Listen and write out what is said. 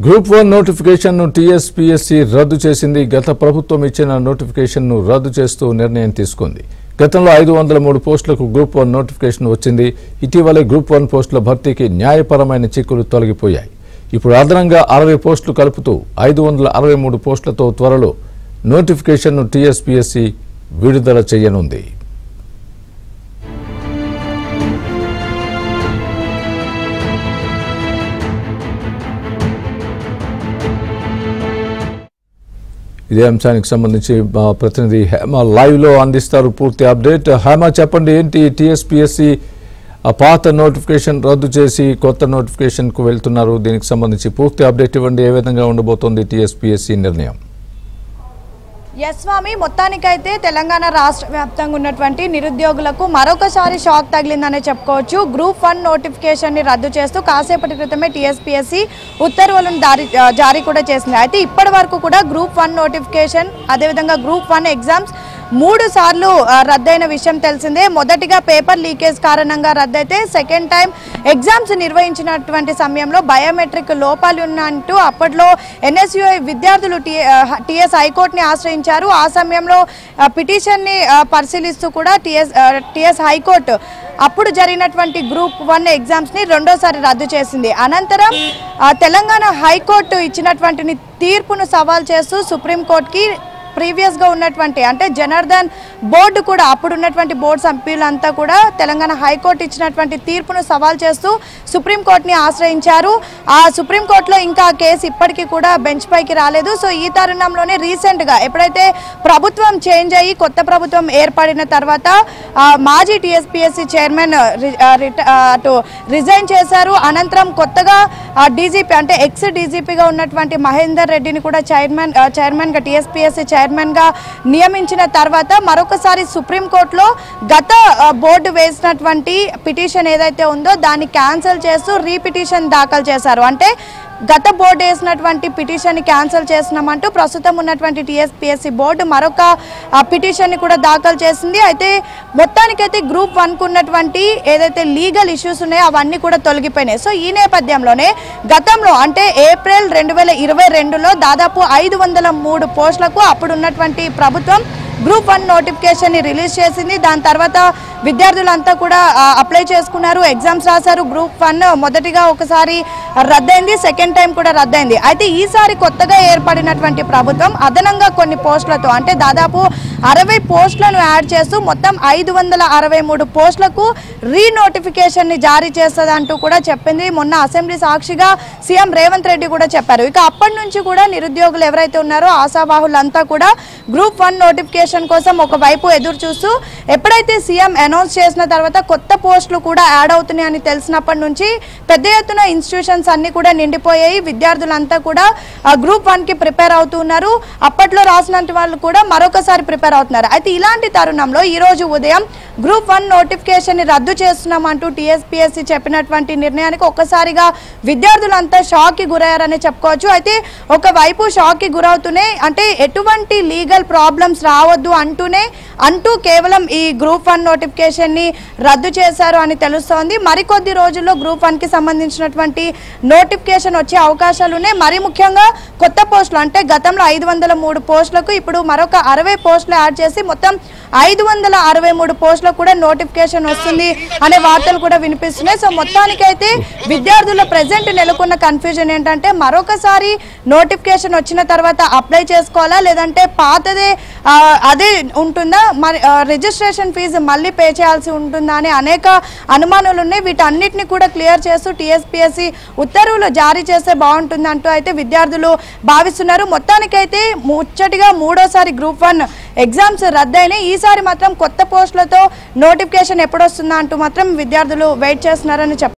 Group 1 notification ను TSPSC రద్దు చేసింది. గత ప్రభుత్వం ఇచ్చిన నోటిఫికేషన్ ను రద్దు చేస్తూ నిర్ణయం తీసుకుంది. గతంలో 503 పోస్టులకు గ్రూప్ 1 నోటిఫికేషన్ వచ్చింది. ఇటీవలే గ్రూప్ 1 పోస్టుల భర్తీకి న్యాయపరమైన చిక్కులు తొలగిపోయాయి. ఇప్పుడు అదనంగా 60 పోస్టులు కలుపుతూ 563 పోస్టులతో త్వరలో నోటిఫికేషన్ ను టీఎస్పీఎస్సీ విడుదల చేయనుంది. ఇదే అంశానికి సంబంధించి మా ప్రతినిధి హేమ లైవ్ లో అందిస్తారు పూర్తి అప్డేట్. హేమ, చెప్పండి, ఏంటి టీఎస్పీఎస్సీ పాత నోటిఫికేషన్ రద్దు చేసి కొత్త నోటిఫికేషన్ కు వెళ్తున్నారు? దీనికి సంబంధించి పూర్తి అప్డేట్ ఇవ్వండి. ఏ విధంగా ఉండబోతోంది టీఎస్పీఎస్సీ నిర్ణయం? స్వామి, మొత్తానికైతే తెలంగాణ రాష్ట్ర వ్యాప్తంగా ఉన్నటువంటి నిరుద్యోగులకు మరొకసారి షాక్ తగిలిందనే చెప్పుకోవచ్చు. గ్రూప్ 1 నోటిఫికేషన్ ని రద్దు చేస్తూ కాసేపటి క్రితమే టీఎస్పీఎస్సీ ఉత్తర్వులను జారీ కూడా చేసింది. అయితే ఇప్పటి వరకు కూడా గ్రూప్ 1 నోటిఫికేషన్ అదేవిధంగా గ్రూప్ 1 ఎగ్జామ్స్ 3 సార్లు రద్దయిన విషయం తెలిసిందే. మొదటిగా పేపర్ లీకేజ్ కారణంగా రద్దయితే సెకండ్ టైం ఎగ్జామ్స్ నిర్వహించినటువంటి సమయంలో బయోమెట్రిక్ లోపాలు ఉన్నట్టు అప్పట్లో ఎన్ఎస్యుఐ విద్యార్థులు టీఎస్ హైకోర్టుని ఆశ్రయించారు. ఆ సమయంలో పిటిషన్ని పరిశీలిస్తూ కూడా టీఎస్ హైకోర్టు అప్పుడు జరిగినటువంటి గ్రూప్ 1 ఎగ్జామ్స్ని రెండోసారి రద్దు చేసింది. అనంతరం తెలంగాణ హైకోర్టు ఇచ్చినటువంటి తీర్పును సవాల్ చేస్తూ సుప్రీంకోర్టుకి ప్రీవియస్గా ఉన్నటువంటి అంటే జనార్దన్ బోర్డు కూడా అప్పుడు ఉన్నటువంటి బోర్డు సభ్యులంతా కూడా తెలంగాణ హైకోర్టు ఇచ్చినటువంటి తీర్పును సవాల్ చేస్తూ సుప్రీంకోర్టుని ఆశ్రయించారు. ఆ సుప్రీంకోర్టులో ఇంకా ఆ కేసు ఇప్పటికీ కూడా బెంచ్ పైకి రాలేదు. సో ఈ తరుణంలోనే రీసెంట్గా ఎప్పుడైతే ప్రభుత్వం చేంజ్ అయ్యి కొత్త ప్రభుత్వం ఏర్పడిన తర్వాత మాజీ టీఎస్పీఎస్సీ చైర్మన్ అటు రిజైన్ చేశారు. అనంతరం కొత్తగా డీజీపీ అంటే ఎక్స్ డీజీపీగా ఉన్నటువంటి మహేందర్ రెడ్డిని కూడా చైర్మన్గా టీఎస్పీఎస్సీ చైర్మన్గా నియమించిన తర్వాత మరొకసారి సుప్రీంకోర్టులో గత బోర్డు వేసినటువంటి పిటిషన్ ఏదైతే ఉందో దాన్ని క్యాన్సిల్ చేస్తూ రీపిటిషన్ దాఖలు చేశారు. అంటే గత బోర్డు వేసినటువంటి పిటిషన్ని క్యాన్సిల్ చేసినామంటూ ప్రస్తుతం ఉన్నటువంటి టీఎస్పీఎస్సీ బోర్డు మరొక పిటిషన్ని కూడా దాఖలు చేసింది. అయితే మొత్తానికైతే గ్రూప్ 1కు ఉన్నటువంటి ఏదైతే లీగల్ ఇష్యూస్ ఉన్నాయో అవన్నీ కూడా తొలగిపోయినాయి. సో ఈ నేపథ్యంలోనే గతంలో అంటే ఏప్రిల్ 2022లో దాదాపు 503 పోస్టులకు అప్పుడు ఉన్నటువంటి ప్రభుత్వం గ్రూప్ 1 నోటిఫికేషన్ ని రిలీజ్ చేసింది. దాని తర్వాత విద్యార్థులంతా కూడా అప్లై చేసుకున్నారు, ఎగ్జామ్స్ రాశారు. గ్రూప్ 1 మొదటిగా ఒకసారి రద్దయింది, సెకండ్ టైం కూడా రద్దయింది. అయితే ఈసారి కొత్తగా ఏర్పడినటువంటి ప్రభుత్వం అదనంగా కొన్ని పోస్టులతో అంటే దాదాపు 60 పోస్టులను యాడ్ చేస్తూ మొత్తం 563 పోస్టులకు రీనోటిఫికేషన్ ని జారీ చేస్తుందంటూ కూడా చెప్పింది. మొన్న అసెంబ్లీ సాక్షిగా సీఎం రేవంత్ రెడ్డి కూడా చెప్పారు. ఇక అప్పటి నుంచి కూడా నిరుద్యోగులు ఎవరైతే ఉన్నారో ఆశావాహులంతా కూడా గ్రూప్ 1 నోటిఫికేషన్ కోసం ఒకవైపు ఎదురు చూస్తూ ఎప్పుడైతే సీఎం అనౌన్స్ చేసిన తర్వాత కొత్త పోస్టులు కూడా యాడ్ అవుతున్నాయని తెలిసినప్పటి నుంచి పెద్ద ఎత్తున ఇన్స్టిట్యూషన్స్ అన్ని కూడా నిండిపోయాయి. విద్యార్థులంతా కూడా గ్రూప్ 1కి ప్రిపేర్ అవుతున్నారు. అప్పట్లో రాసినంత వాళ్ళు కూడా మరొకసారి ప్రిపేర్ అవుతున్నారు. అయితే ఇలాంటి తరుణంలో ఈ రోజు ఉదయం గ్రూప్ 1 నోటిఫికేషన్ ని రద్దు చేస్తున్నామంటూ టీఎస్పీఎస్సీ చెప్పినటువంటి నిర్ణయానికి ఒక్కసారిగా విద్యార్థులంతా షాక్ కి గురయ్యారని చెప్పుకోవచ్చు. అయితే ఒకవైపు షాక్ కి గురవుతూనే అంటే ఎటువంటి లీగల్ ప్రాబ్లమ్స్ రావద్దు అంటూ కేవలం ఈ గ్రూప్ 1 నోటిఫికేషన్ ని రద్దు చేశారు అని తెలుస్తోంది. మరికొద్ది రోజుల్లో గ్రూప్ 1 కి సంబంధించినటువంటి నోటిఫికేషన్ వచ్చే అవకాశాలు ఉన్నాయి. మరి ముఖ్యంగా కొత్త పోస్టులు అంటే గతంలో 503 పోస్టులకు ఇప్పుడు మరొక 60 పోస్టులు యాడ్ చేసి మొత్తం 563 పోస్టులకు కూడా నోటిఫికేషన్ వస్తుంది అనే వార్తలు కూడా వినిపిస్తున్నాయి. సో మొత్తానికైతే విద్యార్థుల ప్రెజెంట్ నెలకొన్న కన్ఫ్యూజన్ ఏంటంటే మరొకసారి నోటిఫికేషన్ వచ్చిన తర్వాత అప్లై చేసుకోవాలా లేదంటే పాతదే అదే ఉంటుందా, మరి రిజిస్ట్రేషన్ ఫీజు మళ్ళీ పే చేయాల్సి ఉంటుందా అనే అనేక అనుమానాలు ఉన్నాయి. వీటన్నిటిని కూడా క్లియర్ చేస్తూ టీఎస్పీఎస్సీ ఉత్తర్వులు జారీ చేస్తే బాగుంటుందంటూ అయితే విద్యార్థులు భావిస్తున్నారు. మొత్తానికైతే ముచ్చటిగా 3వ గ్రూప్ 1 ఎగ్జామ్స్ రద్దయినాయి. ఈసారి మాత్రం కొత్త పోస్టులతో నోటిఫికేషన్ ఎప్పుడు వస్తుందా అంటూ మాత్రం విద్యార్థులు వెయిట్ చేస్తున్నారని చెప్పారు.